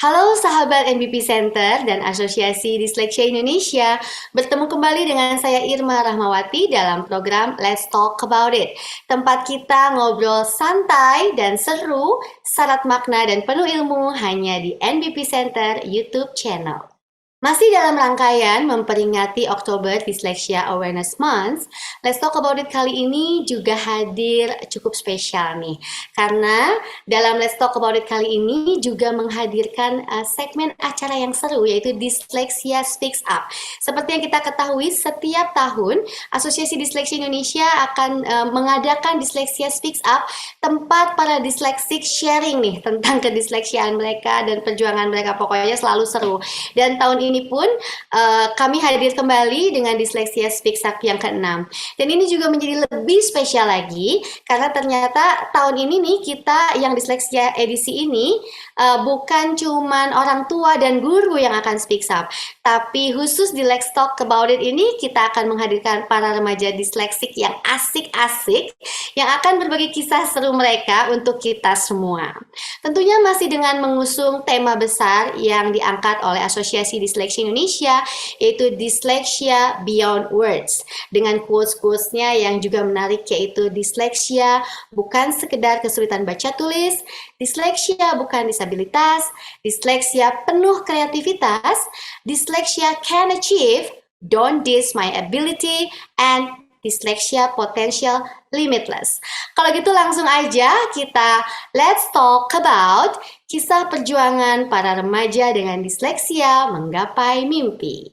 Halo sahabat NBP Center dan Asosiasi Disleksia Indonesia, bertemu kembali dengan saya Irma Rahmawati dalam program Let's Talk About It. Tempat kita ngobrol santai dan seru, syarat makna dan penuh ilmu hanya di NBP Center YouTube channel. Masih dalam rangkaian memperingati Oktober Dyslexia Awareness Month, Let's Talk About It kali ini juga hadir cukup spesial nih. Karena dalam Let's Talk About It kali ini juga menghadirkan segmen acara yang seru yaitu Dyslexia Speaks Up. Seperti yang kita ketahui, setiap tahun Asosiasi Disleksia Indonesia akan mengadakan Dyslexia Speaks Up, tempat para disleksik sharing nih tentang kedisleksiaan mereka dan perjuangan mereka, pokoknya selalu seru. Dan tahun ini pun kami hadir kembali dengan Dyslexia Speaks Up yang ke-6. Dan ini juga menjadi lebih spesial lagi karena ternyata tahun ini nih kita yang Dyslexia edisi ini bukan cuman orang tua dan guru yang akan speak up, tapi khusus di Let's Talk About It ini kita akan menghadirkan para remaja disleksik yang asik-asik yang akan berbagi kisah seru mereka untuk kita semua. Tentunya masih dengan mengusung tema besar yang diangkat oleh Asosiasi Disleksia Indonesia, yaitu Dyslexia Beyond Words. Dengan quotes-quotesnya yang juga menarik, yaitu disleksia bukan sekedar kesulitan baca tulis, disleksia bukan disabilitas, disleksia penuh kreativitas, disleksia can achieve, don't diss my ability, and disleksia potential limitless. Kalau gitu langsung aja kita let's talk about kisah perjuangan para remaja dengan disleksia menggapai mimpi.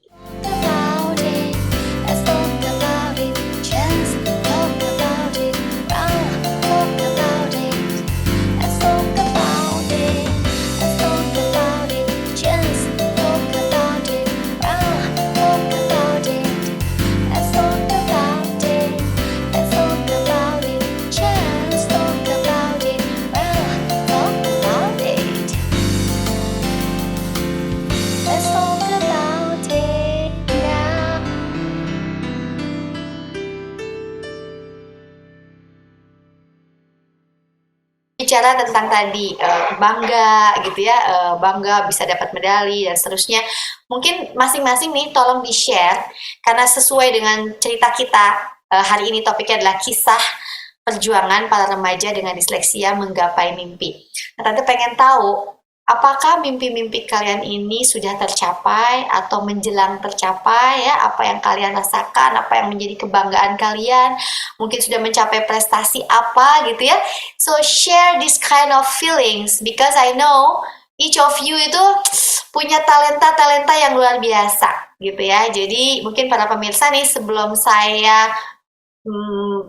Bicara tentang tadi bangga gitu ya, bangga bisa dapat medali dan seterusnya. Mungkin masing-masing nih tolong di-share karena sesuai dengan cerita kita hari ini, topiknya adalah kisah perjuangan para remaja dengan disleksia menggapai mimpi. Nah, Tante pengen tahu apakah mimpi-mimpi kalian ini sudah tercapai atau menjelang tercapai ya, apa yang kalian rasakan, apa yang menjadi kebanggaan kalian, mungkin sudah mencapai prestasi apa gitu ya. So share this kind of feelings because I know each of you itu punya talenta-talenta yang luar biasa gitu ya. Jadi mungkin para pemirsa nih, sebelum saya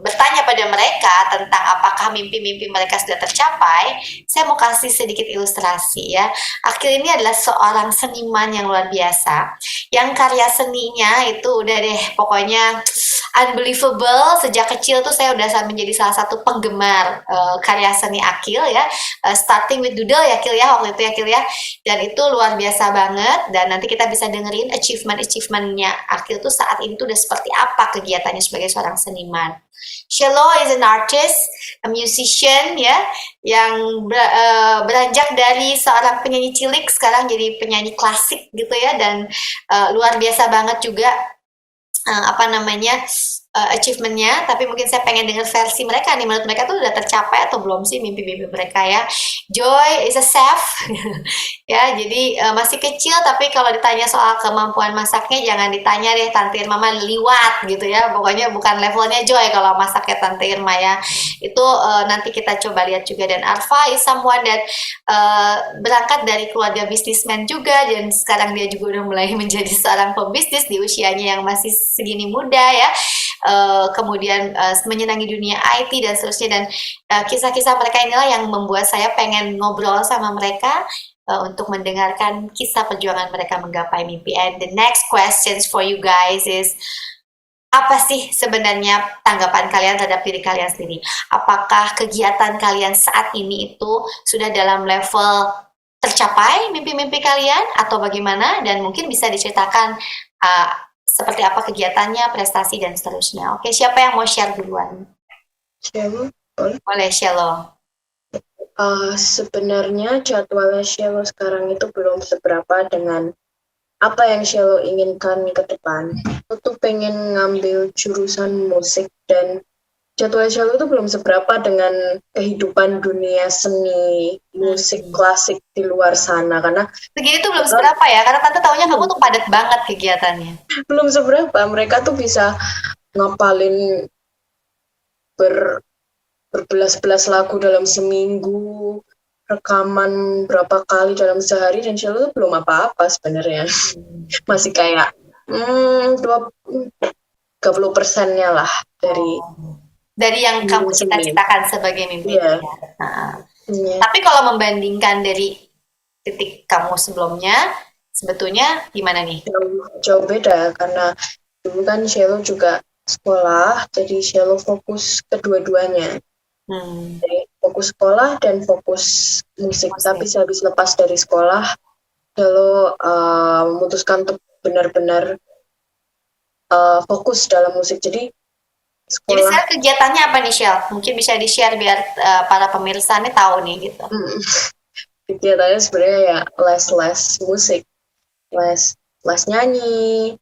bertanya pada mereka tentang apakah mimpi-mimpi mereka sudah tercapai, saya mau kasih sedikit ilustrasi ya. Akil ini adalah seorang seniman yang luar biasa, yang karya seninya itu udah deh pokoknya unbelievable. Sejak kecil tuh saya udah menjadi salah satu penggemar karya seni Akil ya. Starting with doodle ya Akil ya, waktu itu ya Akil ya. Dan itu luar biasa banget, dan nanti kita bisa dengerin achievement-achievementnya Akil tuh saat ini tuh udah seperti apa kegiatannya sebagai seorang seniman. Shallow is an artist, a musician ya, yang beranjak dari seorang penyanyi cilik sekarang jadi penyanyi klasik gitu ya, dan luar biasa banget juga apa namanya achievementnya. Tapi mungkin saya pengen dengar versi mereka nih, menurut mereka tuh udah tercapai atau belum sih mimpi-mimpi mereka ya. Joy is a chef ya, jadi masih kecil, tapi kalau ditanya soal kemampuan masaknya jangan ditanya deh Tante Irma, mah liwat gitu ya, pokoknya bukan levelnya Joy kalau masaknya Tante Irma ya. Itu nanti kita coba lihat juga. Dan Arfa is someone that berangkat dari keluarga bisnismen juga, dan sekarang dia juga udah mulai menjadi seorang pebisnis di usianya yang masih segini muda ya. Kemudian menyenangi dunia IT dan seterusnya, dan kisah-kisah mereka inilah yang membuat saya pengen ngobrol sama mereka untuk mendengarkan kisah perjuangan mereka menggapai mimpi. And the next questions for you guys is, apa sih sebenarnya tanggapan kalian terhadap diri kalian sendiri? Apakah kegiatan kalian saat ini itu sudah dalam level tercapai mimpi-mimpi kalian atau bagaimana? Dan mungkin bisa diceritakan seperti apa kegiatannya, prestasi, dan seterusnya. Oke, siapa yang mau share duluan? Share boleh. Boleh, Shelo. Sebenarnya jadwalnya Cielo sekarang itu belum seberapa dengan apa yang Cielo inginkan ke depan. Aku tuh pengen ngambil jurusan musik dan jadwal Cielo itu belum seberapa dengan kehidupan dunia seni musik klasik di luar sana karena Segini tuh belum seberapa ya, karena tante taunya kamu tuh padat banget kegiatannya. belum seberapa mereka tuh bisa ngapalin ber berbelas-belas lagu dalam seminggu, rekaman berapa kali dalam sehari, dan Sheila tuh belum apa-apa sebenarnya. Masih kayak 30%-nya lah dari yang kamu seni. cita-citakan sebagai mimpi. Iya. Ya. Nah, Iya. tapi kalau membandingkan dari titik kamu sebelumnya, sebetulnya gimana nih? Jauh beda karena dulu kan Sheila juga sekolah, jadi Sheila fokus kedua-duanya. Jadi fokus sekolah dan fokus musik. Tapi sehabis lepas dari sekolah, Shelo memutuskan untuk benar-benar fokus dalam musik. Jadi Jadi sekolah sekarang kegiatannya apa nih, Shell? Mungkin bisa di-share biar para pemirsa nih tahu nih gitu. kegiatannya sebenarnya ya les musik, les nyanyi.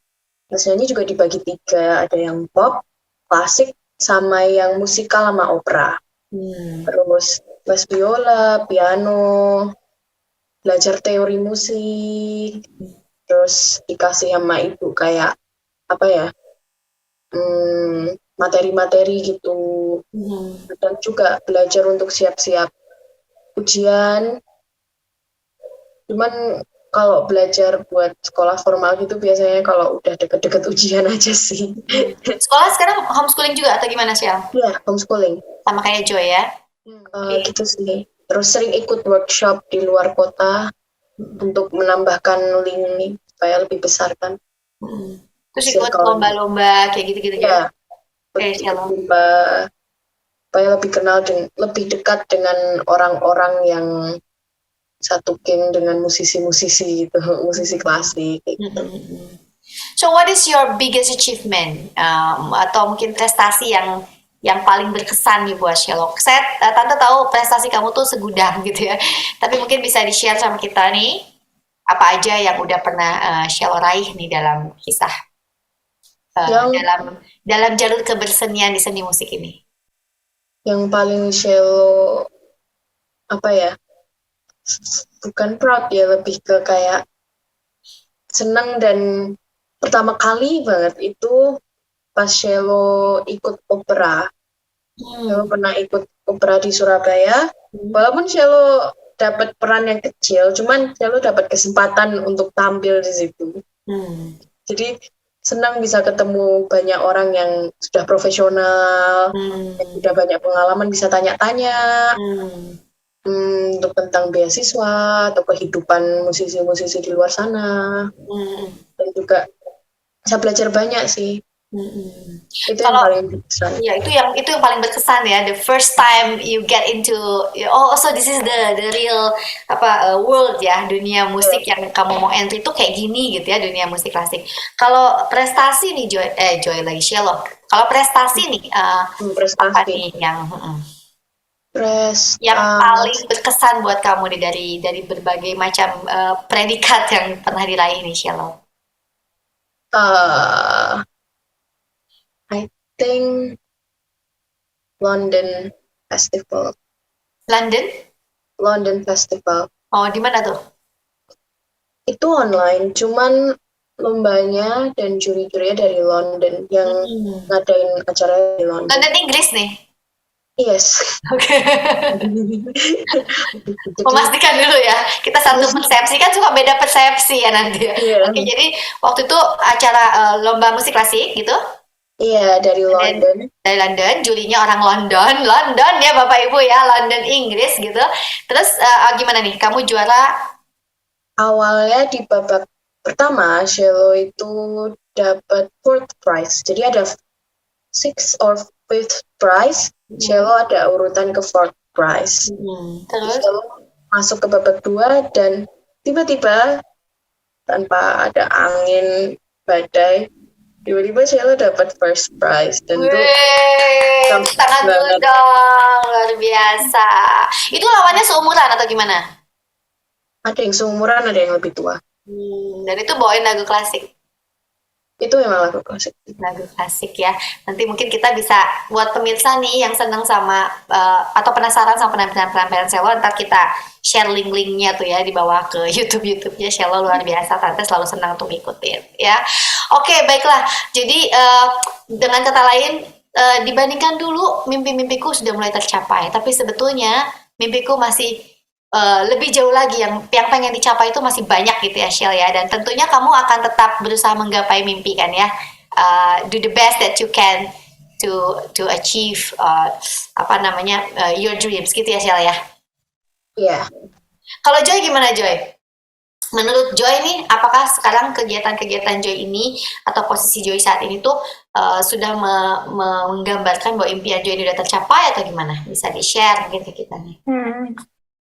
Les nyanyi juga dibagi 3, ada yang pop, klasik, sama yang musikal sama opera. Terus les biola, piano, belajar teori musik, terus dikasih sama ibu kayak apa ya, materi-materi gitu, dan juga belajar untuk siap-siap ujian. Cuman kalau belajar buat sekolah formal gitu biasanya kalau udah deket-deket ujian aja sih. Sekolah sekarang homeschooling juga atau gimana, Shell? Iya, homeschooling. Sama kayak Joy ya? Gitu sih. Terus sering ikut workshop di luar kota untuk menambahkan link supaya lebih besar kan. Terus ikut lomba-lomba kayak gitu-gitu ya? Iya, lomba supaya lebih kenal lebih dekat dengan orang-orang yang satu geng dengan musisi-musisi gitu, musisi klasik gitu. So what is your biggest achievement atau mungkin prestasi yang paling berkesan nih buat Sherlock? Tante tahu prestasi kamu tuh segudang gitu ya, tapi mungkin bisa di-share sama kita nih apa aja yang udah pernah Sherlock raih nih dalam kisah dalam jalur kebersenian di seni musik ini. Yang paling Sherlock apa ya? Bukan proud ya, lebih ke kayak senang dan pertama kali banget itu pas Shelo ikut opera. Shelo pernah ikut opera di Surabaya. Walaupun Shelo dapat peran yang kecil, cuman Shelo dapat kesempatan untuk tampil di situ. Jadi senang bisa ketemu banyak orang yang sudah profesional, yang sudah banyak pengalaman, bisa tanya-tanya untuk tentang beasiswa atau kehidupan musisi-musisi di luar sana. Dan juga bisa belajar banyak sih. Itu yang paling berkesan. Ya, itu yang paling berkesan ya. The first time you get into so this is the real world ya, dunia musik yang kamu mau entry itu kayak gini gitu ya, dunia musik klasik. Kalau prestasi nih Joy lagi Sherlock. Kalau prestasi nih apa nih yang paling berkesan buat kamu nih dari berbagai macam predikat yang pernah diraih nih Sherlock? I think London Festival. London Festival. Oh, di mana tuh? Itu online, cuman lombanya dan juri-jurinya dari London yang ngadain acara di London. London Inggris nih? Yes. Oke. Memastikan dulu ya, kita satu persepsi kan suka beda persepsi ya nanti. Oke, jadi waktu itu acara lomba musik klasik gitu? Iya, dari London. Dari London, jurinya orang London ya Bapak Ibu ya, London Inggris gitu. Terus gimana nih, kamu juara? Awalnya di babak pertama, Shelo itu dapat 4th prize. Jadi ada 6th or 5th prize, Shelo ada urutan ke 4th prize. Terus Shelo masuk ke babak 2 dan tiba-tiba tanpa ada angin badai, tiba-tiba Cielo dapat first prize dan tuh Wih, kamu tangan dulu banget. dong, luar biasa. Itu lawannya seumuran atau gimana? Ada yang seumuran, ada yang lebih tua. Dan itu bawain lagu klasik. Itu memang lagu klasik. Lagu klasik ya. Nanti mungkin kita bisa buat pemirsa nih yang seneng sama atau penasaran sama penampilan-penampilan Selo, ntar kita share link-linknya tuh ya di bawah ke YouTube-nya Selo luar biasa. Tante selalu senang untuk ngikutin ya. Oke, baiklah. Jadi dengan kata lain dibandingkan dulu mimpi-mimpiku sudah mulai tercapai, tapi sebetulnya mimpiku masih lebih jauh lagi yang pengen dicapai itu masih banyak gitu ya Shell ya, dan tentunya kamu akan tetap berusaha menggapai mimpi kan ya. Do the best that you can to achieve apa namanya your dreams gitu ya Shell ya. Iya. Kalau Joy gimana Joy? Menurut Joy nih, apakah sekarang kegiatan-kegiatan Joy ini atau posisi Joy saat ini tuh sudah menggambarkan bahwa impian Joy ini udah tercapai atau gimana? Bisa di-share mungkin ke kita nih.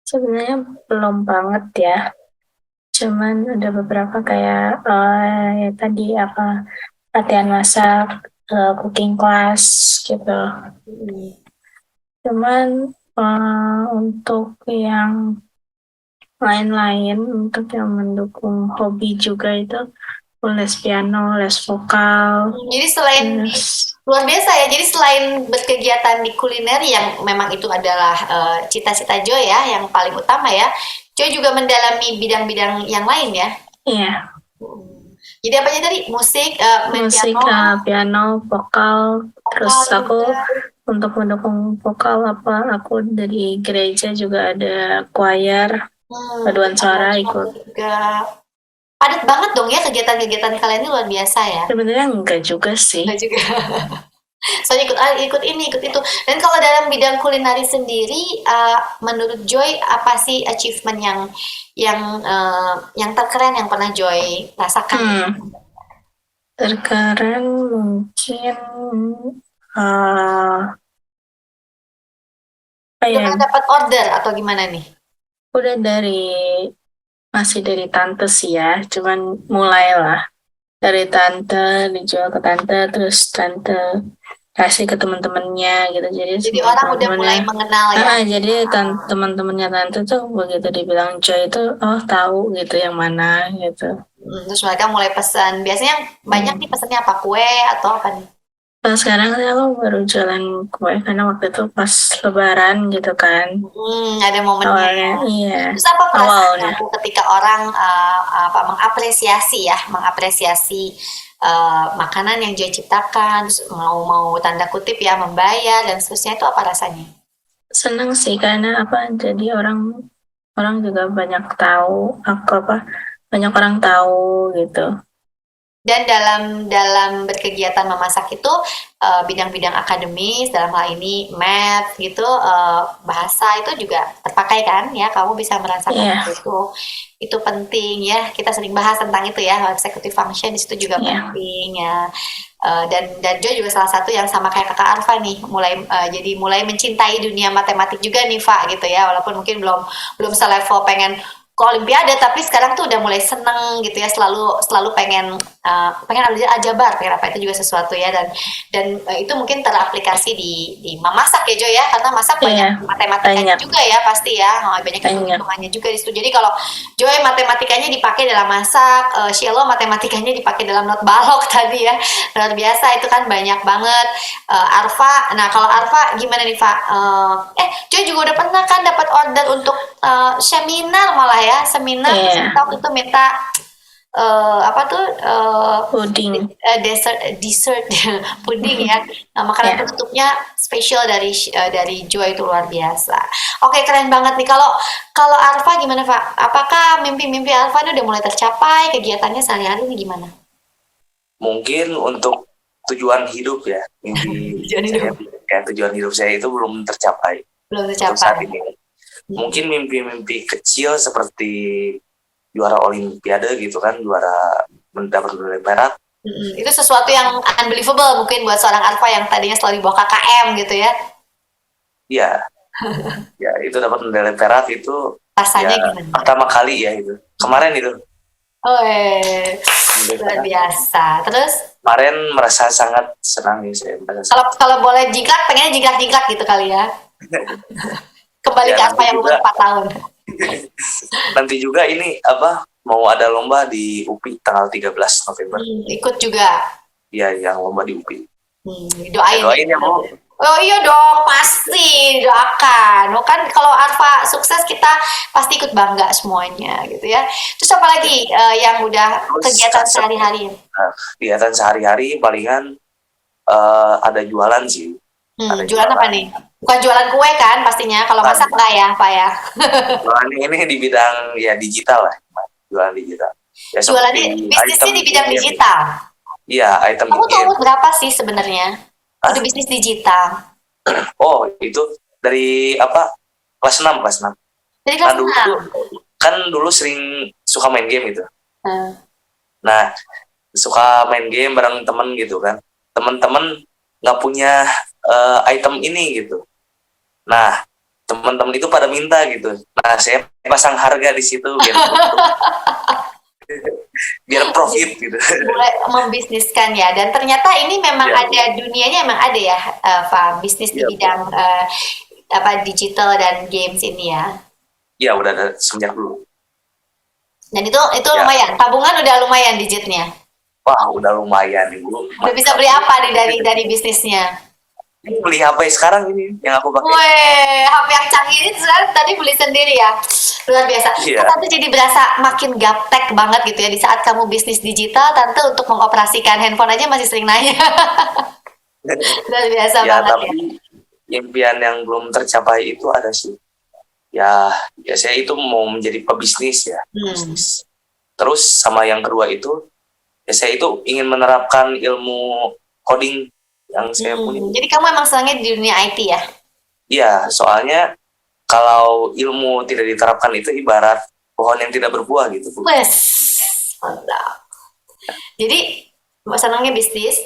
Sebenarnya belum banget ya. Cuman ada beberapa kayak ya tadi apa latihan masak, cooking class gitu. Cuman untuk yang lain-lain, untuk yang mendukung hobi juga itu les piano, les vokal. Jadi selain luar biasa ya, jadi selain berkegiatan di kuliner yang memang itu adalah cita-cita Joy ya, yang paling utama ya, Joy juga mendalami bidang-bidang yang lain ya. Iya. Jadi apa aja tadi? Musik, musik, piano, vokal, terus aku untuk mendukung vokal aku dari gereja juga ada choir, paduan suara ikut. Juga padat banget dong ya kegiatan-kegiatan kalian ini, luar biasa ya. Sebenarnya enggak juga sih. Enggak juga. Soalnya ikut ini, ikut itu. Dan kalau dalam bidang kulineri sendiri, menurut Joy apa sih achievement yang terkeren yang pernah Joy rasakan? Terkeren mungkin dapat order atau gimana nih? Udah masih dari tante sih ya, cuman mulailah dari tante, dijual ke tante, terus tante kasih ke teman-temannya gitu. Jadi orang udah mulai mengenal ya. Jadi teman-temannya tante tuh begitu dibilang Joy itu tahu gitu yang mana gitu. Terus mereka mulai pesan. Biasanya banyak nih pesannya apa, kue atau apa nih? Sekarang aku baru jualan kue karena waktu itu pas Lebaran gitu kan. Ada momennya. Awalnya, iya. Terus apa perasaan kamu ketika orang mengapresiasi makanan yang Joy ciptakan, mau tanda kutip ya membayar dan seterusnya, itu apa rasanya? Senang sih karena jadi orang juga banyak tahu banyak orang tahu gitu. Dan dalam berkegiatan memasak itu bidang-bidang akademis dalam hal ini math gitu, bahasa itu juga terpakai kan ya, kamu bisa merasakan itu penting ya, kita sering bahas tentang itu ya, executive function di situ juga penting ya. Dan Joy juga salah satu yang sama kayak kakak Arfa nih, mulai mencintai dunia matematik juga nih Fa gitu ya, walaupun mungkin belum selevel pengen ke Olimpiade, tapi sekarang tuh udah mulai seneng gitu ya, selalu pengen ambil aljabar, pengen apa, itu juga sesuatu ya, dan itu mungkin teraplikasi di memasak ya Joy ya, karena masak banyak matematikanya juga ya pasti ya, banyak hitung-hitungannya juga di situ. Jadi kalau Joy matematikanya dipakai dalam masak, Shielo matematikanya dipakai dalam not balok tadi ya, luar biasa itu kan banyak banget. Arfa, nah kalau Arfa gimana nih Pak? Joy juga udah pernah kan dapat order untuk seminar malah ya, seminar waktu itu minta puding, dessert puding ya, makanan penutupnya spesial dari Joy, itu luar biasa. Oke, keren banget nih. Kalau Arfa gimana Pak? Apakah mimpi-mimpi Arfa ini udah mulai tercapai? Kegiatannya sehari-hari ini gimana? Mungkin untuk tujuan hidup ya, tujuan hidup saya itu belum tercapai. Belum tercapai. Untuk saat ini. Mungkin mimpi-mimpi kecil seperti juara Olimpiade gitu kan, juara mendapat medali perak. Itu sesuatu yang unbelievable mungkin buat seorang Arfa yang tadinya selalu di bawah KKM gitu ya. Iya. Ya, itu dapat medali perak itu rasanya gimana? Pertama kali ya itu. Kemarin itu. Luar biasa. Terus kemarin merasa sangat senang ya saya merasa Kalau boleh jiglak, pengennya jiglak-jiglak gitu kali ya. Kembali Ya, ke apa nanti yang umur juga. 4 tahun. Nanti juga ini apa mau ada lomba di UPI tanggal 13 November. Ikut juga. Ya, yang lomba di UPI. Doain Doain ya, Bu. Oh iya dong, pasti doakan. Oh, kan kalau Arfa sukses kita pasti ikut bangga semuanya gitu ya. Terus apa lagi yang udah Terus kegiatan sehari-hari? kegiatan sehari-hari palingan ada jualan sih. Ada Jualan apa nih? Bukan jualan kue kan pastinya. Kalau Bukan. masak enggak ya, Pak ya? Jualan ini di bidang ya digital lah. Jualan digital. Ya, Jualannya seperti bisnisnya di bidang game. digital. Iya, item Kamu tuh game. umur berapa sih sebenarnya? Hah? Udah bisnis digital. Oh, itu dari apa? Kelas 6, kelas 6. Dari kelas Dulu 6. tuh, kan dulu sering suka main game gitu. Nah, suka main game bareng temen gitu kan. Temen-temen nggak punya item ini gitu. Nah, teman-teman itu pada minta gitu. Nah, saya pasang harga di situ biar profit gitu. Mulai membisniskan ya, dan ternyata ini memang Ya. ada dunianya, emang ada ya, Pak, bisnis di Ya. bidang apa digital dan games ini ya. Ya, udah ada semenjak dulu. Dan itu Ya. lumayan, tabungan udah lumayan digitnya. Wah, udah lumayan nih, Bu. Udah bisa beli apa nih dari bisnisnya? Ini beli HP sekarang ini yang aku pakai. Weh, HP yang canggih ini sekarang tadi beli sendiri ya. Luar biasa. Iya. Tante jadi berasa makin gaptek banget gitu ya. Di saat kamu bisnis digital, Tante untuk mengoperasikan handphone aja masih sering nanya. Luar biasa Ya, banget tapi ya. impian yang belum tercapai itu ada sih. Ya saya itu mau menjadi pebisnis ya. Bisnis. Terus sama yang kedua itu, ya saya itu ingin menerapkan ilmu coding yang saya punya. Jadi kamu emang senangnya di dunia IT ya? Iya, soalnya kalau ilmu tidak diterapkan itu ibarat pohon yang tidak berbuah gitu, Bu. Wes, mantap. Jadi senangnya bisnis,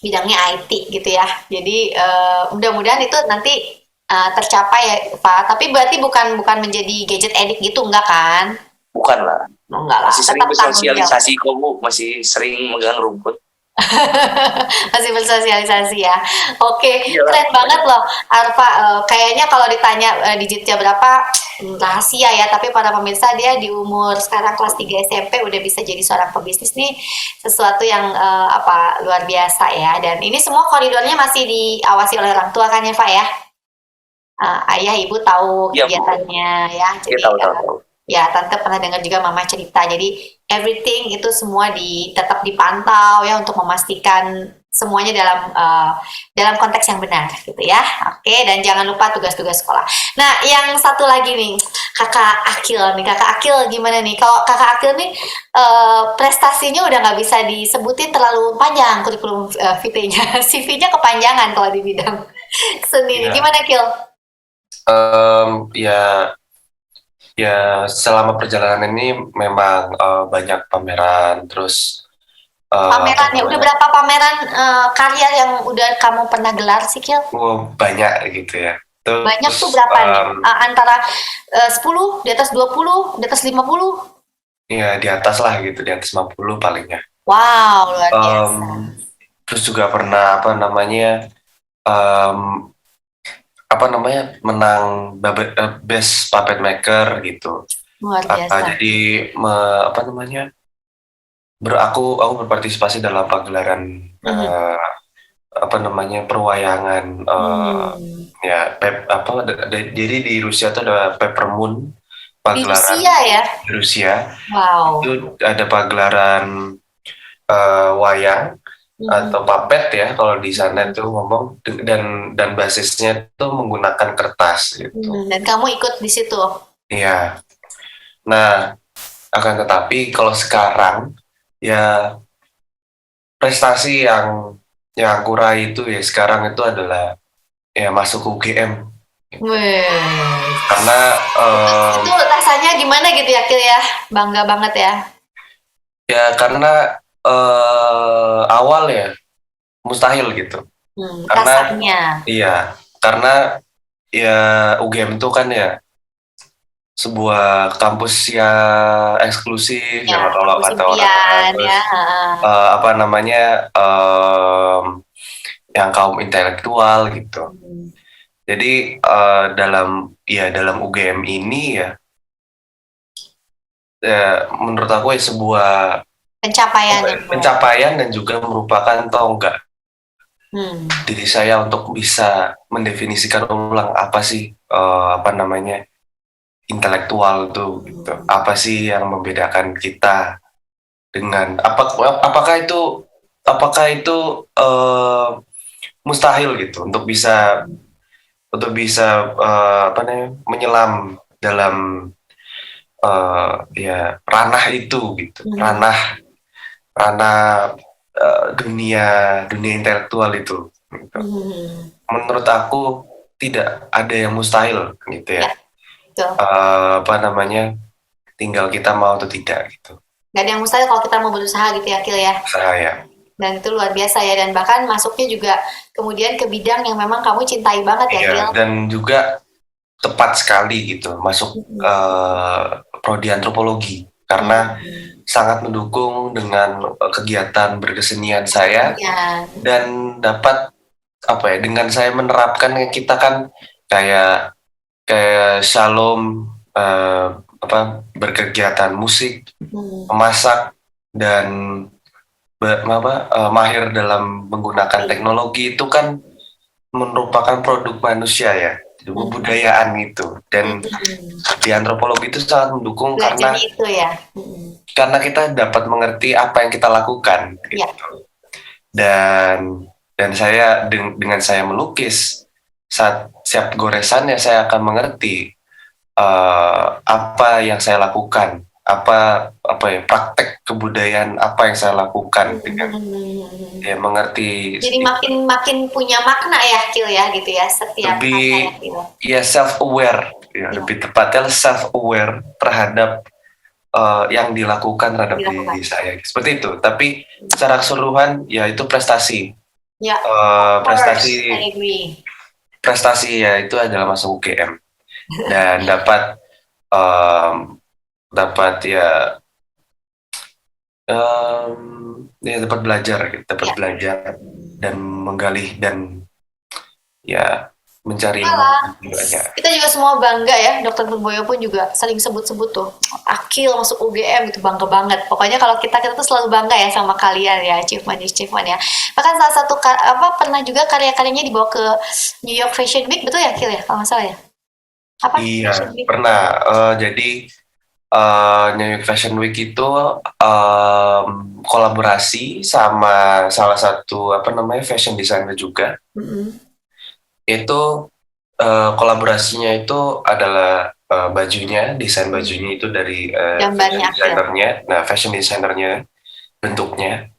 bidangnya IT gitu ya. Jadi mudah-mudahan itu nanti tercapai ya, Pak. Tapi berarti bukan menjadi gadget addict gitu, enggak kan? Bukan lah. Enggak lah. Masih sering Tetap tanggung jawab. bersosialisasi kok, Bu. Masih sering megang rumput. Masih bersosialisasi ya. Oke, Iyalah. keren banget loh Arfa. Kayaknya kalau ditanya digitnya berapa, rahasia ya. Tapi para pemirsa, dia di umur sekarang kelas 3 SMP udah bisa jadi seorang pebisnis nih. Sesuatu yang apa luar biasa ya. Dan ini semua koridornya masih diawasi oleh orang tua kan ya, Pak ya? Ayah, ibu tahu Iya, Bu. kegiatannya ya. Jadi Iya, tahu. ya, Tante pernah dengar juga Mama cerita. Jadi everything itu semua tetap dipantau ya untuk memastikan semuanya dalam konteks yang benar gitu ya. Oke, dan jangan lupa tugas-tugas sekolah. Nah, yang satu lagi nih, Kakak Akil nih. Kakak Akil gimana nih? Kalau Kakak Akil nih prestasinya udah nggak bisa disebutin terlalu panjang kurikulum VT-nya. CV-nya kepanjangan kalau di bidang seni. Iya. Gimana, Kil? Ya selama perjalanan ini memang banyak pameran, terus Pameran ya, udah berapa pameran karya yang udah kamu pernah gelar sih, Kil? banyak gitu ya. Terus, Banyak tuh berapa nih? Antara 10, di atas 20, di atas 50? Ya di atas lah gitu, di atas 50 palingnya. Wow, luar biasa. Terus juga pernah menang Best Puppet Maker gitu. Luar biasa. Jadi aku berpartisipasi dalam pagelaran perwayangan ya jadi di Rusia tuh ada Peppermoon, Di pagelaran Rusia ya? di Rusia. Wow. Itu ada pagelaran wayang atau puppet ya kalau di sana tuh ngomong, dan basisnya tuh menggunakan kertas gitu. Dan kamu ikut di situ? Iya. Nah, akan tetapi kalau sekarang ya prestasi yang aku raih itu ya sekarang itu adalah ya masuk UGM. Wih. Karena Itu rasanya gimana gitu ya, Kil ya? Bangga banget ya? ya karena awal ya mustahil gitu. Karena Rasanya. iya, karena ya UGM itu kan ya sebuah kampus ya eksklusif Ya, yang kalau kampus kata orang impian terus ya. apa namanya yang kaum intelektual gitu. Jadi dalam UGM ini ya menurut aku ya sebuah Pencapaian yang pencapaian dan juga merupakan tonggak Hmm. diri saya untuk bisa mendefinisikan ulang apa sih apa namanya intelektual itu gitu. Apa sih yang membedakan kita dengan apakah itu mustahil gitu untuk bisa apa namanya menyelam dalam ya ranah itu gitu. Ranah ranah dunia dunia intelektual itu gitu. Menurut aku tidak ada yang mustahil gitu ya. Ya, betul. Apa namanya tinggal kita mau atau tidak gitu. Gak ada yang mustahil kalau kita mau berusaha gitu ya, Kil ya. Saya Dan itu luar biasa ya. Dan bahkan masuknya juga kemudian ke bidang yang memang kamu cintai banget ya, Kil. dan juga tepat sekali gitu masuk prodi antropologi karena sangat mendukung dengan kegiatan berkesenian saya Ya. dan dapat apa ya dengan saya menerapkan kita kan kayak Shalom berkegiatan musik, memasak dan mahir dalam menggunakan teknologi itu kan merupakan produk manusia ya, kebudayaan itu dan di antropologi itu sangat mendukung Belajar itu ya. karena kita dapat mengerti apa yang kita lakukan gitu. Dan saya dengan saya melukis saat siap goresannya saya akan mengerti apa yang saya lakukan, apa ya praktek kebudayaan apa yang saya lakukan dengan ya mengerti. Jadi makin punya makna ya, Kil ya, gitu ya, setiap lebih kata gitu. ya self aware ya, lebih tepatnya self aware terhadap yang dilakukan terhadap diri saya seperti itu. Tapi secara keseluruhan ya itu prestasi. Ya, prestasi ya itu adalah masuk UGM dan dapat ya dapat belajar gitu, belajar dan menggali dan ya mencari banyak. Kita juga semua bangga ya, Dokter Purboyo pun juga sering sebut-sebut tuh Akil masuk UGM itu bangga banget. Pokoknya kalau kita tuh selalu bangga ya sama kalian ya, achievement ya. Bahkan salah satu pernah juga karya-karyanya dibawa ke New York Fashion Week, betul ya, Akil ya, kalau nggak salah ya? Apa? Iya, pernah. Jadi New York Fashion Week itu kolaborasi sama salah satu fashion designer juga. Itu kolaborasinya itu adalah bajunya, desain bajunya itu dari fashion designernya, fashion designernya bentuknya.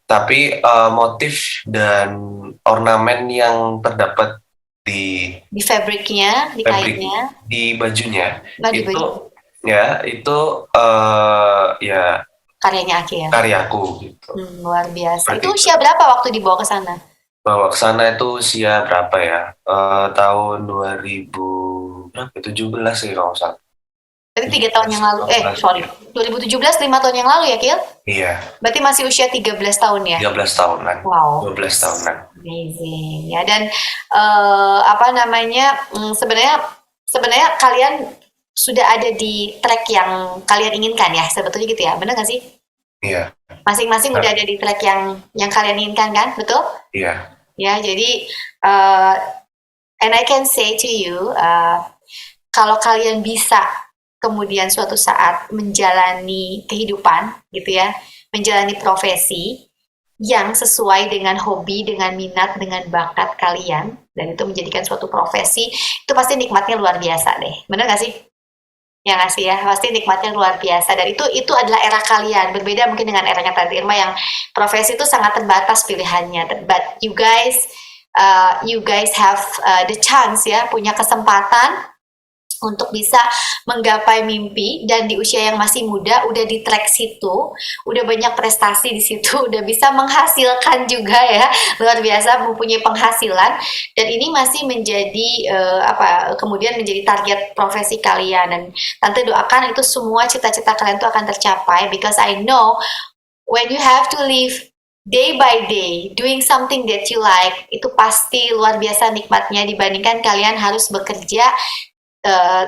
Tapi motif dan ornamen yang terdapat di fabriknya, di kainnya, di bajunya itu baju. Ya itu ya karyanya Akil. Karyaku gitu. Luar biasa. Itu usia berapa waktu dibawa ke sana? Bawa ke sana itu usia berapa ya? Tahun 2017 sih kalau nggak salah. Berarti 3 tahun yang lalu. 2017 5 tahun yang lalu ya, Kil? Iya. Berarti masih usia 13 tahun ya? 13 tahunan. Wow. 12 tahunan. Amazing. Ya, dan sebenarnya kalian sudah ada di track yang kalian inginkan ya, sebetulnya gitu ya, benar nggak sih? Iya. Masing-masing udah ada di track yang kalian inginkan kan, betul? Iya. Ya, jadi and I can say to you, kalau kalian bisa kemudian suatu saat menjalani kehidupan gitu ya, menjalani profesi yang sesuai dengan hobi, dengan minat, dengan bakat kalian, dan itu menjadikan suatu profesi, itu pasti nikmatnya luar biasa deh, benar nggak sih? Ya nggak sih ya, pasti nikmatnya luar biasa. Dan itu adalah era kalian, berbeda mungkin dengan eranya Tante Irma yang profesi itu sangat terbatas pilihannya. But you guys have the chance ya, punya kesempatan untuk bisa menggapai mimpi, dan di usia yang masih muda udah di track situ, udah banyak prestasi di situ, udah bisa menghasilkan juga ya, luar biasa mempunyai penghasilan, dan ini masih menjadi kemudian menjadi target profesi kalian. Dan tante doakan itu semua cita-cita kalian tuh akan tercapai, because I know when you have to live day by day doing something that you like, itu pasti luar biasa nikmatnya dibandingkan kalian harus bekerja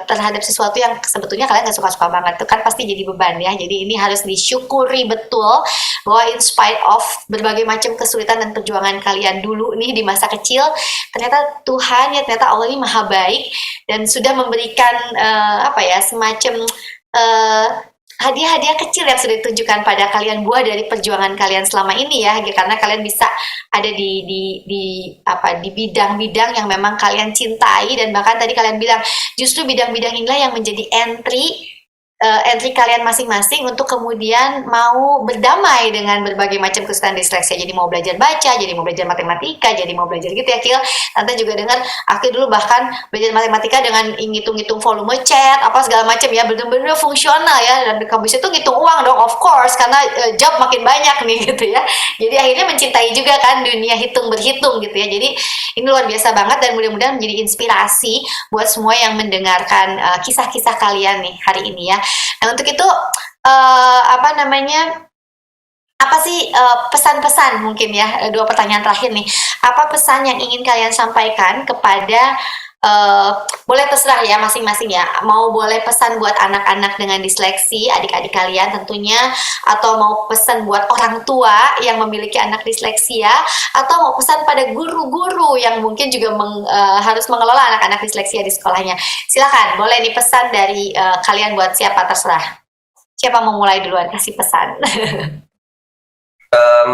terhadap sesuatu yang sebetulnya kalian gak suka-suka banget. Itu kan pasti jadi beban ya. Jadi ini harus disyukuri betul bahwa in spite of berbagai macam kesulitan dan perjuangan kalian dulu nih di masa kecil, ternyata Tuhan ya, ternyata Allah ini maha baik dan sudah memberikan semacam hadiah-hadiah kecil yang sudah ditujukan pada kalian, buah dari perjuangan kalian selama ini ya, karena kalian bisa ada di bidang-bidang yang memang kalian cintai, dan bahkan tadi kalian bilang justru bidang-bidang inilah yang menjadi entry kalian masing-masing untuk kemudian mau berdamai dengan berbagai macam kesulitan disleksia. Jadi mau belajar baca, jadi mau belajar matematika, jadi mau belajar gitu ya Kil. Tante juga dengar Akil dulu bahkan belajar matematika dengan ngitung-ngitung volume chat apa segala macam ya, bener-bener fungsional ya, dan habis itu ngitung uang dong, of course, karena job makin banyak nih gitu ya. Jadi akhirnya mencintai juga kan dunia hitung berhitung gitu ya. Jadi ini luar biasa banget, dan mudah-mudahan menjadi inspirasi buat semua yang mendengarkan kisah-kisah kalian nih hari ini ya. Nah, untuk itu apa sih pesan-pesan mungkin ya, dua pertanyaan terakhir nih. Apa pesan yang ingin kalian sampaikan kepada boleh terserah ya masing-masing ya, mau boleh pesan buat anak-anak dengan disleksi, adik-adik kalian tentunya, atau mau pesan buat orang tua yang memiliki anak disleksia, atau mau pesan pada guru-guru yang mungkin juga harus mengelola anak-anak disleksia di sekolahnya. Silakan, boleh nih pesan dari kalian buat siapa, terserah. Siapa mau mulai duluan kasih pesan?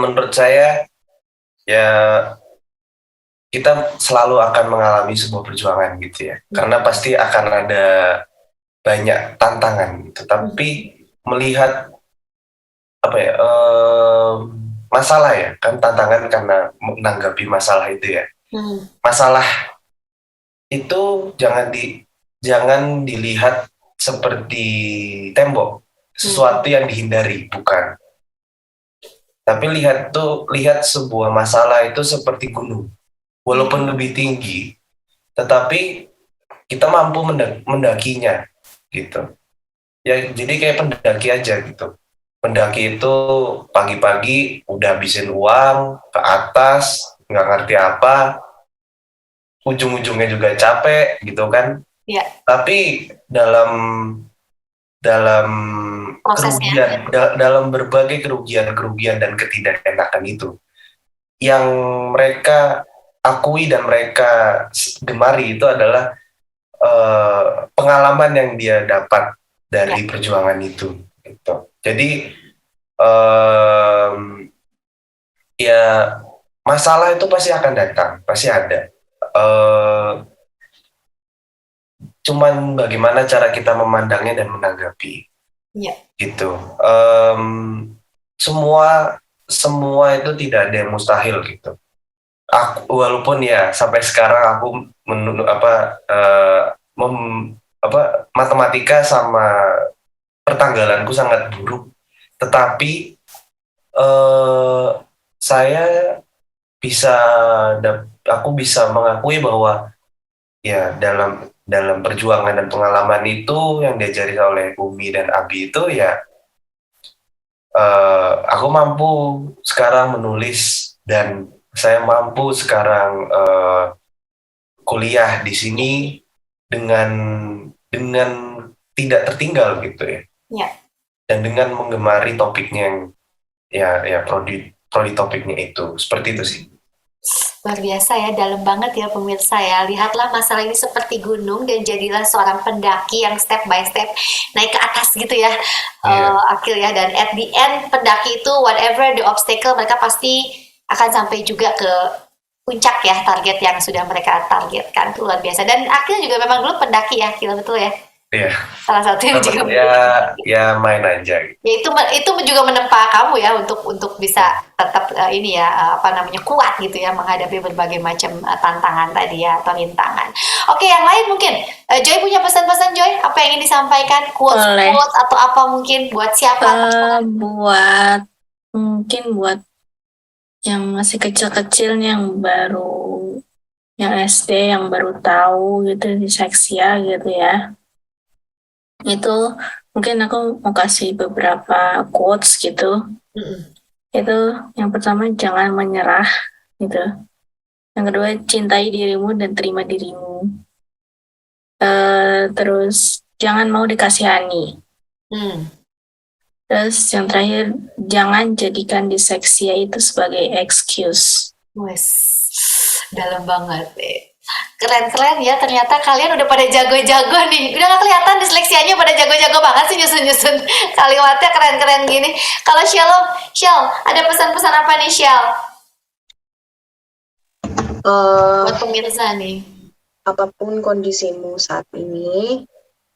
Menurut saya ya kita selalu akan mengalami sebuah perjuangan gitu ya, karena pasti akan ada banyak tantangan gitu. Tapi melihat masalah ya, kan tantangan karena menanggapi masalah itu ya. Masalah itu jangan dilihat seperti tembok, sesuatu yang dihindari, bukan. Tapi lihat sebuah masalah itu seperti gunung. Walaupun lebih tinggi, tetapi kita mampu mendakinya gitu. Ya jadi kayak pendaki aja gitu. Pendaki itu pagi-pagi udah habisin uang ke atas, nggak ngerti apa, ujung-ujungnya juga capek gitu kan. Ya. Tapi dalam kerugian, dalam berbagai kerugian dan ketidakenakan itu, yang mereka akui dan mereka gemari itu adalah pengalaman yang dia dapat dari perjuangan itu gitu. Jadi ya masalah itu pasti akan datang, pasti ada, cuman bagaimana cara kita memandangnya dan menanggapi gitu. Semua itu tidak ada yang mustahil gitu. Walaupun ya sampai sekarang aku matematika sama pertanggalanku sangat buruk, tetapi aku bisa mengakui bahwa ya dalam perjuangan dan pengalaman itu yang diajari oleh Umi dan Abi itu ya, aku mampu sekarang menulis, dan saya mampu sekarang kuliah di sini dengan tidak tertinggal gitu ya. Dan dengan menggemari topiknya yang ya prodi topiknya itu, seperti itu sih. Luar biasa ya, dalam banget ya pemirsa ya. Lihatlah masalah ini seperti gunung dan jadilah seorang pendaki yang step by step naik ke atas gitu ya. Akil ya, dan at the end pendaki itu whatever the obstacle, mereka pasti akan sampai juga ke puncak ya, target yang sudah mereka targetkan. Itu luar biasa. Dan Akil juga memang dulu pendaki ya, Akil, betul ya? Iya. Salah satu yang juga Ya main aja gitu. ya itu juga menempa kamu ya untuk bisa tetap ini ya apa namanya kuat gitu ya menghadapi berbagai macam tantangan tadi ya atau rintangan. Oke, yang lain mungkin Joy punya pesan-pesan Joy, apa yang ingin disampaikan, Boleh. quotes atau apa mungkin buat siapa? Buat yang masih kecil-kecil yang SD yang baru tahu gitu disleksia gitu ya. Itu mungkin aku mau kasih beberapa quotes gitu. Itu yang pertama, jangan menyerah gitu. Yang kedua, cintai dirimu dan terima dirimu. Terus jangan mau dikasihani. Terus yang terakhir, jangan jadikan disleksia itu sebagai excuse. Wes, dalam banget deh. Keren-keren ya, ternyata kalian udah pada jago-jago nih. Udah gak kelihatan disleksianya pada jago-jago banget sih nyusun-nyusun kalimatnya keren-keren gini. Kalau Shell, ada pesan-pesan apa nih Shell? Buat pemirsa nih. Apapun kondisimu saat ini,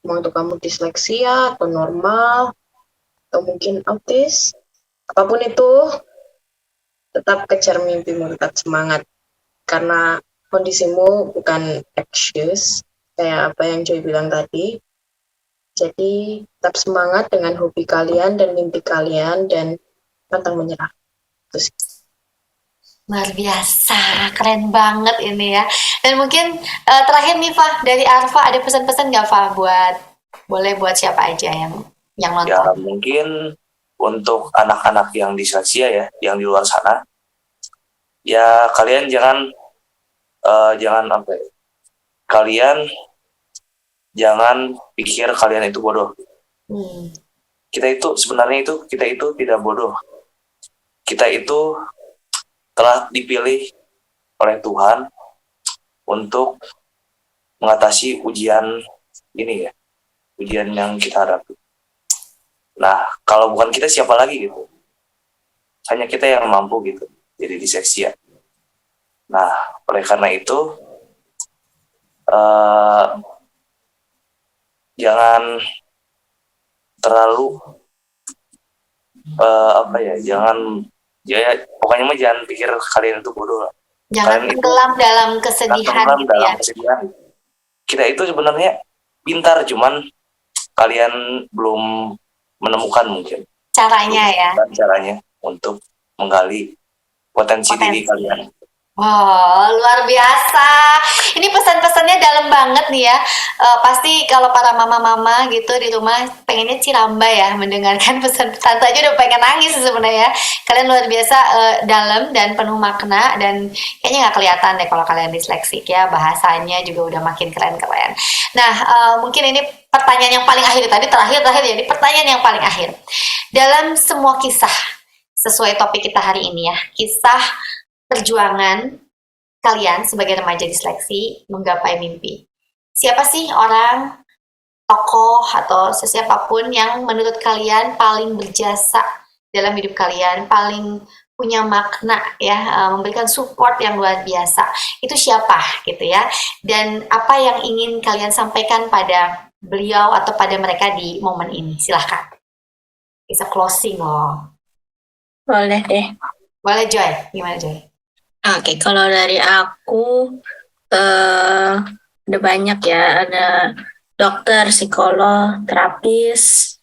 mau itu kamu disleksia atau normal, atau mungkin autis, apapun itu, tetap kejar mimpimu, tetap semangat. Karena kondisimu bukan excuse, kayak apa yang Joy bilang tadi. Jadi tetap semangat dengan hobi kalian dan mimpi kalian dan pantang menyerah. Terus Luar biasa, keren banget ini ya. Dan mungkin terakhir nih Fah, dari Arfa ada pesan-pesan nggak Fah boleh buat siapa aja yang nonton? Ya mungkin untuk anak-anak yang disleksia ya, yang di luar sana, ya kalian jangan apa ya, kalian jangan pikir kalian itu bodoh. Kita itu tidak bodoh. Kita itu telah dipilih oleh Tuhan untuk mengatasi ujian ini ya, ujian yang kita hadapi. Nah, kalau bukan kita siapa lagi gitu? Hanya kita yang mampu gitu, jadi disleksia. Nah, oleh karena itu jangan terlalu pokoknya mah jangan pikir kalian itu bodoh lah. Jangan tenggelam dalam kesedihan gitu ya. Kita itu sebenarnya pintar, cuman kalian belum menemukan mungkin caranya untuk menggali potensi diri kalian. Wow, luar biasa. Ini pesan-pesannya dalam banget nih ya. Pasti kalau para mama-mama gitu di rumah pengennya ciramba ya mendengarkan pesan tante aja udah pengen nangis sebenarnya. Kalian luar biasa dalam dan penuh makna dan kayaknya nggak kelihatan deh kalau kalian disleksik ya. Bahasanya juga udah makin keren-keren. Nah, mungkin ini pertanyaan yang paling akhir tadi terakhir jadi pertanyaan yang paling akhir. Dalam semua kisah sesuai topik kita hari ini ya, kisah perjuangan kalian sebagai remaja disleksi menggapai mimpi. Siapa sih orang, tokoh, atau sesiapapun yang menurut kalian paling berjasa dalam hidup kalian, paling punya makna ya, memberikan support yang luar biasa. Itu siapa gitu ya. Dan apa yang ingin kalian sampaikan pada beliau atau pada mereka di momen ini? Silahkan. Bisa closing loh. Boleh deh. Boleh Joy, gimana Joy? Oke, kalau dari aku ada banyak ya, ada dokter, psikolog, terapis,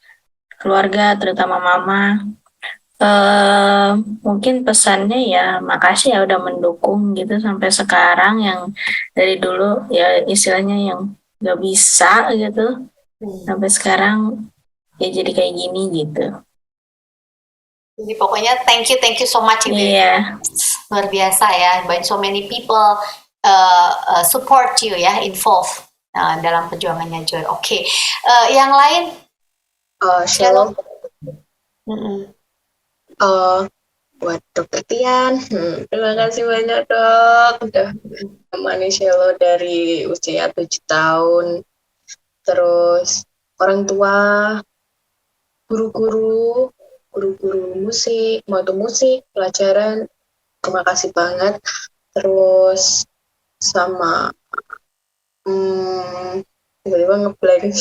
keluarga, terutama mama. Mungkin pesannya ya makasih ya udah mendukung gitu sampai sekarang, yang dari dulu ya istilahnya yang gak bisa gitu, sampai sekarang ya jadi kayak gini gitu. Jadi pokoknya thank you so much gitu ya. Luar biasa ya, by so many people support you ya, involved dalam perjuangannya Joy. Oke. Yang lain? Shalom. Buat Dokter Tian, terima kasih banyak dok, udah menemani Shelo dari usia 7 tahun. Terus orang tua, guru-guru musik, mau itu musik, pelajaran, terima kasih banget. Terus sama tiba-tiba ngeblank.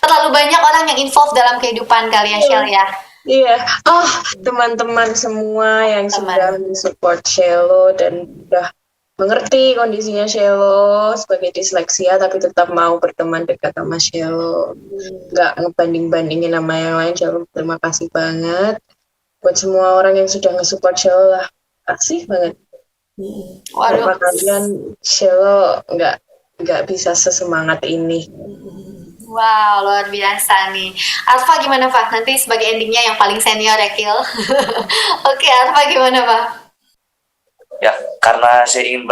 Terlalu banyak orang yang involved dalam kehidupan kali ya, Shell ya. Iya, teman-teman semua yang sudah support Shelo dan sudah mengerti kondisinya Shelo sebagai disleksia tapi tetap mau berteman dekat sama Shelo, nggak ngebanding-bandingin sama yang lain. Shelo terima kasih banget buat semua orang yang sudah nge-support Shelo lah, kasih banget. Tanpa kalian Shelo nggak bisa sesemangat ini. Wow, luar biasa nih. Arfa gimana, Pak? Nanti sebagai endingnya yang paling senior ya, Kil. Oke, Arfa gimana, Pak? Ya, karena saya ingin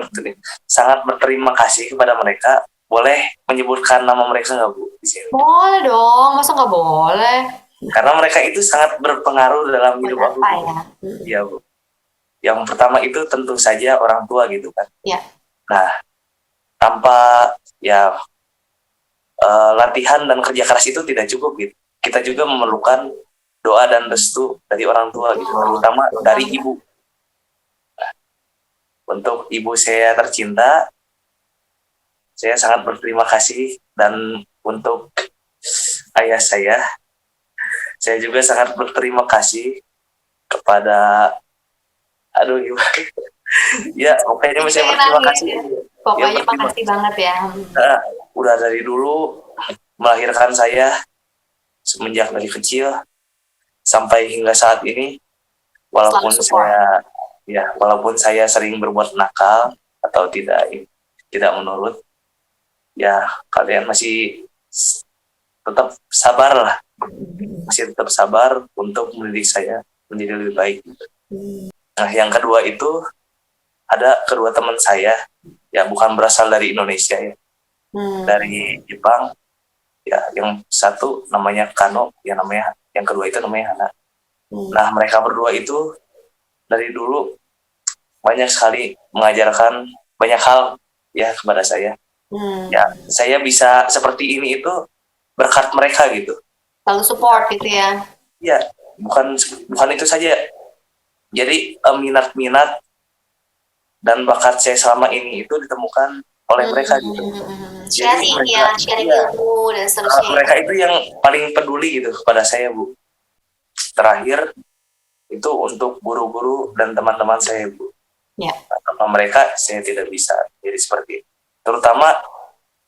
sangat berterima kasih kepada mereka. Boleh menyebutkan nama mereka nggak, Bu, di sini? Boleh dong, masa nggak boleh? Karena mereka itu sangat berpengaruh dalam hidup aku. Ya? Iya, Bu. Yang pertama itu tentu saja orang tua gitu kan. Ya. Nah, tanpa ya latihan dan kerja keras itu tidak cukup gitu. Kita juga memerlukan doa dan restu dari orang tua gitu, terutama dari ibu. Nah, untuk ibu saya tercinta, saya sangat berterima kasih, dan untuk ayah saya juga sangat berterima kasih kepada gimana? Ya, pokoknya saya berterima kasih. Pokoknya makasih banget ya. Nah, udah dari dulu melahirkan saya semenjak dari kecil sampai hingga saat ini, walaupun saya sering berbuat nakal atau tidak menurut, ya kalian masih tetap sabar untuk mendidik saya menjadi lebih baik. Nah, yang kedua itu ada kedua teman saya, ya bukan berasal dari Indonesia ya, dari Jepang. Ya, yang satu namanya Kano, yang kedua itu namanya Hana. Nah, mereka berdua itu dari dulu banyak sekali mengajarkan banyak hal ya kepada saya. Ya, saya bisa seperti ini itu berkat mereka gitu. Selalu support gitu ya. Ya, bukan itu saja. Jadi minat-minat dan bakat saya selama ini itu ditemukan oleh mereka gitu. Sharing ilmu dan seterusnya. Mereka itu yang paling peduli gitu kepada saya, Bu. Terakhir itu untuk guru-guru dan teman-teman saya, Bu. Ya. Tanpa mereka saya tidak bisa jadi seperti itu. Terutama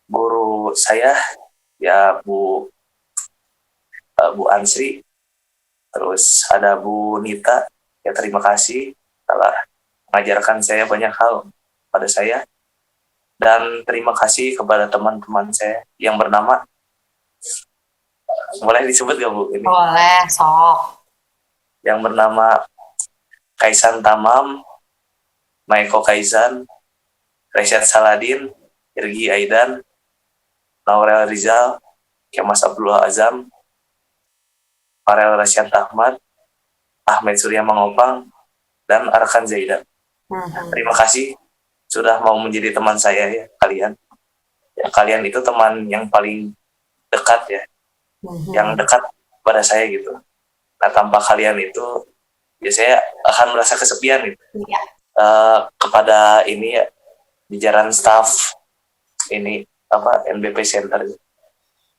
guru saya ya Bu Ansri, terus ada Bu Nita, ya terima kasih telah mengajarkan saya banyak hal pada saya. Dan terima kasih kepada teman-teman saya yang bernama, boleh disebut gak, Bu? Ini? Boleh, sok. Yang bernama Kaisan Tamam, Maiko Kaisan, Resyad Saladin, Irgi Aidan, Naurel Rizal, Kemas Abdullah Azam, Farel Rasyad Ahmad, Ahmed Surya Mangopang, dan Arkan Zaidan. Terima kasih sudah mau menjadi teman saya ya, kalian. Ya, kalian itu teman yang paling dekat ya, yang dekat pada saya gitu. Nah, tanpa kalian itu, ya saya akan merasa kesepian gitu. Ya. Kepada ini ya, jajaran staff ini NBP Center.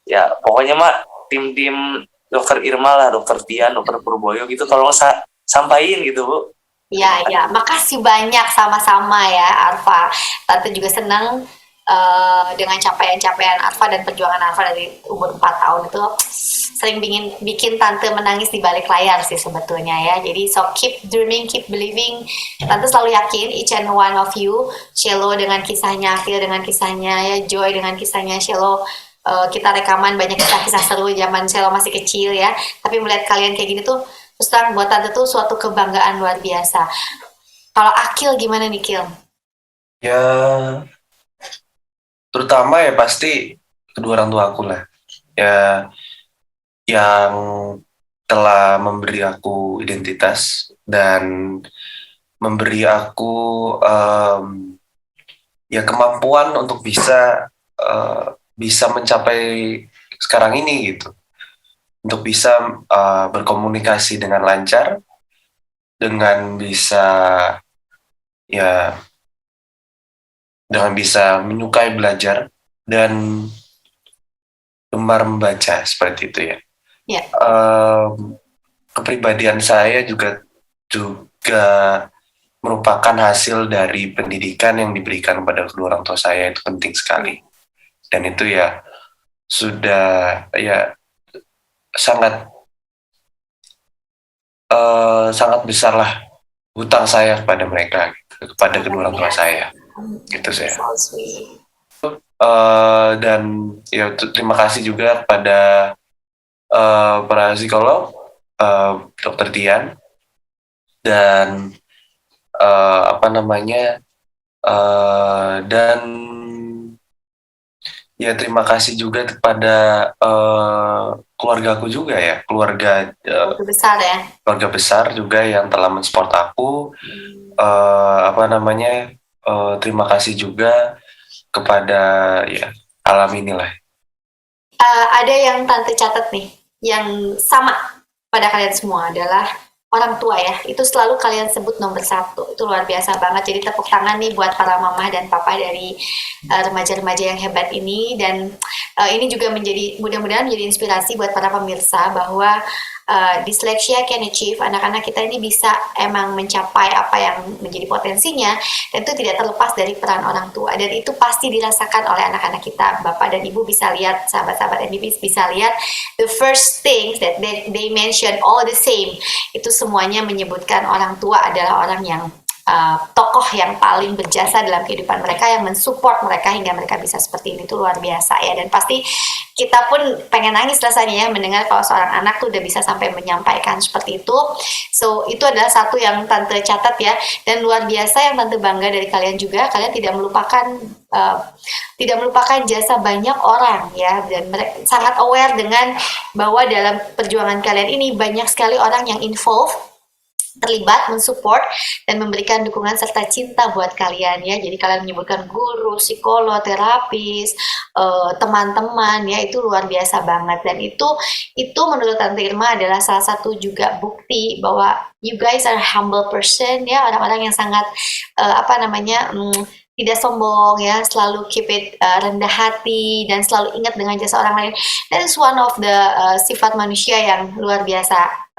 Ya, pokoknya mah tim-tim Dokter Irma lah, Dokter Tian, Dokter Purboyo gitu, tolong sampaikan gitu, Bu. Ya, makasih banyak sama-sama ya, Arfa. Tante juga senang dengan capaian-capaian Arfa dan perjuangan Arfa dari umur 4 tahun itu sering bikin Tante menangis di balik layar sih sebetulnya ya. Jadi so keep dreaming, keep believing. Tante selalu yakin each and one of you, Shelo dengan kisahnya, Phil dengan kisahnya, ya Joy dengan kisahnya, Shelo kita rekaman banyak kisah-kisah seru zaman Shelo masih kecil ya. Tapi melihat kalian kayak gini tuh terus terang buat Tante tuh suatu kebanggaan luar biasa. Kalau Akil gimana nih, Kil? Ya, terutama ya pasti kedua orang tua aku lah. Ya, yang telah memberi aku identitas dan memberi aku ya kemampuan untuk bisa mencapai sekarang ini gitu. Untuk bisa berkomunikasi dengan lancar, dengan bisa menyukai belajar dan gemar membaca seperti itu ya. Ya. Kepribadian saya juga merupakan hasil dari pendidikan yang diberikan kepada kedua orang tua saya, itu penting sekali. Dan itu ya sudah ya sangat besar lah hutang saya kepada mereka, kepada kedua orang tua saya, gitu saya. So sweet. Dan ya terima kasih juga pada para psikolog, Dokter Tian, dan dan ya terima kasih juga kepada keluargaku juga ya, keluarga besar ya, keluarga besar juga yang telah mensupport aku. Terima kasih juga kepada ya alam inilah. Ada yang tante catat nih, yang sama pada kalian semua adalah orang tua ya, itu selalu kalian sebut nomor 1. Itu luar biasa banget. Jadi tepuk tangan nih buat para mama dan papa dari remaja-remaja yang hebat ini. Dan ini juga mudah-mudahan menjadi inspirasi buat para pemirsa bahwa dyslexia can achieve, anak-anak kita ini bisa emang mencapai apa yang menjadi potensinya, dan itu tidak terlepas dari peran orang tua, dan itu pasti dirasakan oleh anak-anak kita. Bapak dan ibu bisa lihat, sahabat-sahabat NDP bisa lihat, the first things that they mention all the same, itu semuanya menyebutkan orang tua adalah orang yang tokoh yang paling berjasa dalam kehidupan mereka, yang mensupport mereka hingga mereka bisa seperti ini. Itu luar biasa ya, dan pasti kita pun pengen nangis rasanya ya mendengar kalau seorang anak tuh udah bisa sampai menyampaikan seperti itu. So itu adalah satu yang tante catat ya, dan luar biasa yang tante bangga dari kalian juga, kalian tidak melupakan jasa banyak orang ya, dan mereka sangat aware dengan bahwa dalam perjuangan kalian ini banyak sekali orang yang involved, terlibat, mensupport, dan memberikan dukungan serta cinta buat kalian ya. Jadi kalian menyebutkan guru, psikolog, terapis, teman-teman ya, itu luar biasa banget. Dan itu menurut Tante Irma adalah salah satu juga bukti bahwa you guys are humble person ya, orang-orang yang sangat tidak sombong ya, selalu keep it rendah hati, dan selalu ingat dengan jasa orang lain. That is one of the sifat manusia yang luar biasa,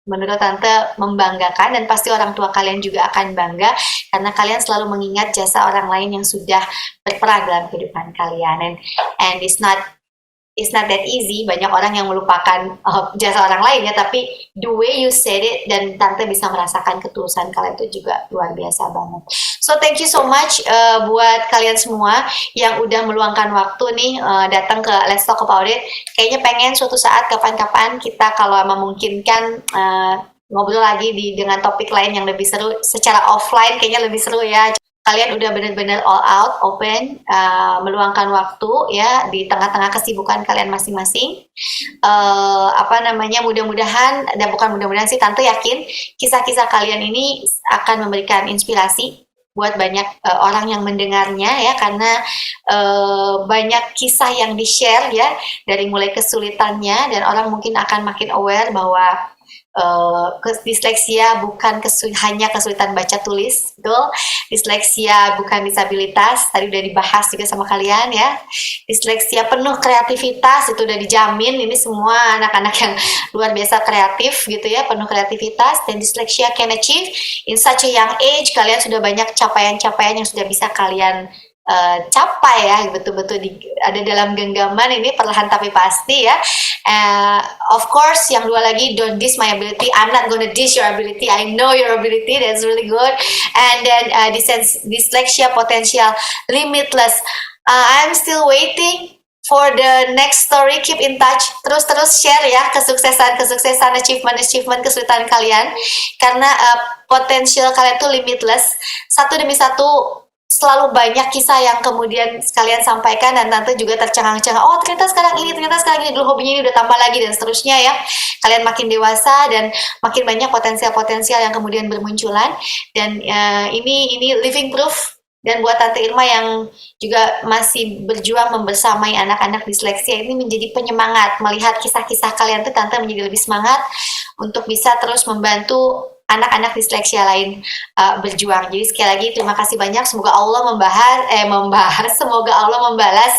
menurut Tante membanggakan, dan pasti orang tua kalian juga akan bangga karena kalian selalu mengingat jasa orang lain yang sudah berperan dalam kehidupan kalian. And it's not that easy. Banyak orang yang melupakan jasa orang lain ya, tapi the way you said it, dan Tante bisa merasakan ketulusan kalian, itu juga luar biasa banget. So thank you so much buat kalian semua yang udah meluangkan waktu nih datang ke Let's Talk About It. Kayaknya pengen suatu saat kapan-kapan kita kalau memungkinkan ngobrol lagi dengan topik lain yang lebih seru secara offline, kayaknya lebih seru ya. Kalian udah benar-benar all out, open, meluangkan waktu ya di tengah-tengah kesibukan kalian masing-masing. Mudah-mudahan, dan bukan mudah-mudahan sih, Tante yakin kisah-kisah kalian ini akan memberikan inspirasi buat banyak orang yang mendengarnya ya, karena banyak kisah yang di-share ya, dari mulai kesulitannya, dan orang mungkin akan makin aware bahwa disleksia bukan hanya kesulitan baca tulis, betul. Disleksia bukan disabilitas, tadi udah dibahas juga sama kalian ya. Disleksia penuh kreativitas, itu udah dijamin. Ini semua anak-anak yang luar biasa kreatif gitu ya, penuh kreativitas. Dan disleksia can achieve in such a young age. Kalian sudah banyak capaian-capaian yang sudah bisa kalian capai ya, betul-betul ada dalam genggaman ini, perlahan tapi pasti ya. Of course, yang dua lagi, don't diss my ability. I'm not gonna diss your ability. I know your ability, that's really good. And then dyslexia potential limitless. I'm still waiting for the next story. Keep in touch, terus share ya kesuksesan, achievement kesulitan kalian, karena potensial kalian tuh limitless. Satu demi satu selalu banyak kisah yang kemudian kalian sampaikan, dan Tante juga tercengang-cengang, oh ternyata sekarang ini, dulu hobinya ini udah tambah lagi, dan seterusnya ya. Kalian makin dewasa dan makin banyak potensial-potensial yang kemudian bermunculan, dan ini living proof. Dan buat Tante Irma yang juga masih berjuang membersamai anak-anak disleksia ini, menjadi penyemangat. Melihat kisah-kisah kalian tuh, Tante menjadi lebih semangat untuk bisa terus membantu anak-anak disleksia lain berjuang. Jadi sekali lagi terima kasih banyak. Semoga Allah semoga Allah membalas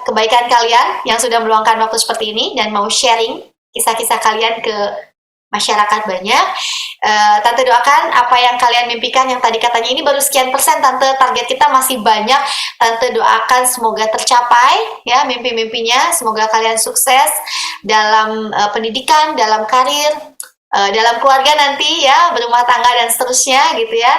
kebaikan kalian yang sudah meluangkan waktu seperti ini dan mau sharing kisah-kisah kalian ke masyarakat banyak. Tante doakan apa yang kalian mimpikan, yang tadi katanya ini baru sekian persen, Tante, target kita masih banyak. Tante doakan semoga tercapai ya mimpi-mimpinya, semoga kalian sukses dalam pendidikan, dalam karir, dalam keluarga nanti ya, berumah tangga dan seterusnya gitu ya,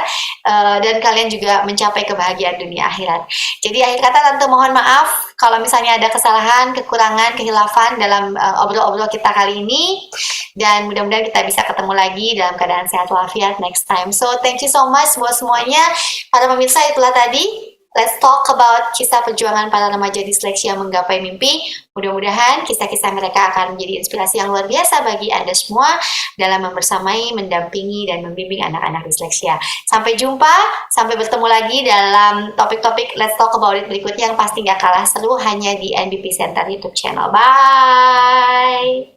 dan kalian juga mencapai kebahagiaan dunia akhirat. Jadi akhir kata Tante mohon maaf kalau misalnya ada kesalahan, kekurangan, kehilafan dalam obrol-obrol kita kali ini, dan mudah-mudahan kita bisa ketemu lagi dalam keadaan sehat walafiat next time. So thank you so much buat semuanya para pemirsa. Itulah tadi Let's talk about kisah perjuangan para remaja disleksia menggapai mimpi. Mudah-mudahan kisah-kisah mereka akan menjadi inspirasi yang luar biasa bagi Anda semua dalam membersamai, mendampingi, dan membimbing anak-anak disleksia. Sampai jumpa, sampai bertemu lagi dalam topik-topik Let's Talk About It berikutnya yang pasti gak kalah seru hanya di NBP Center YouTube channel. Bye!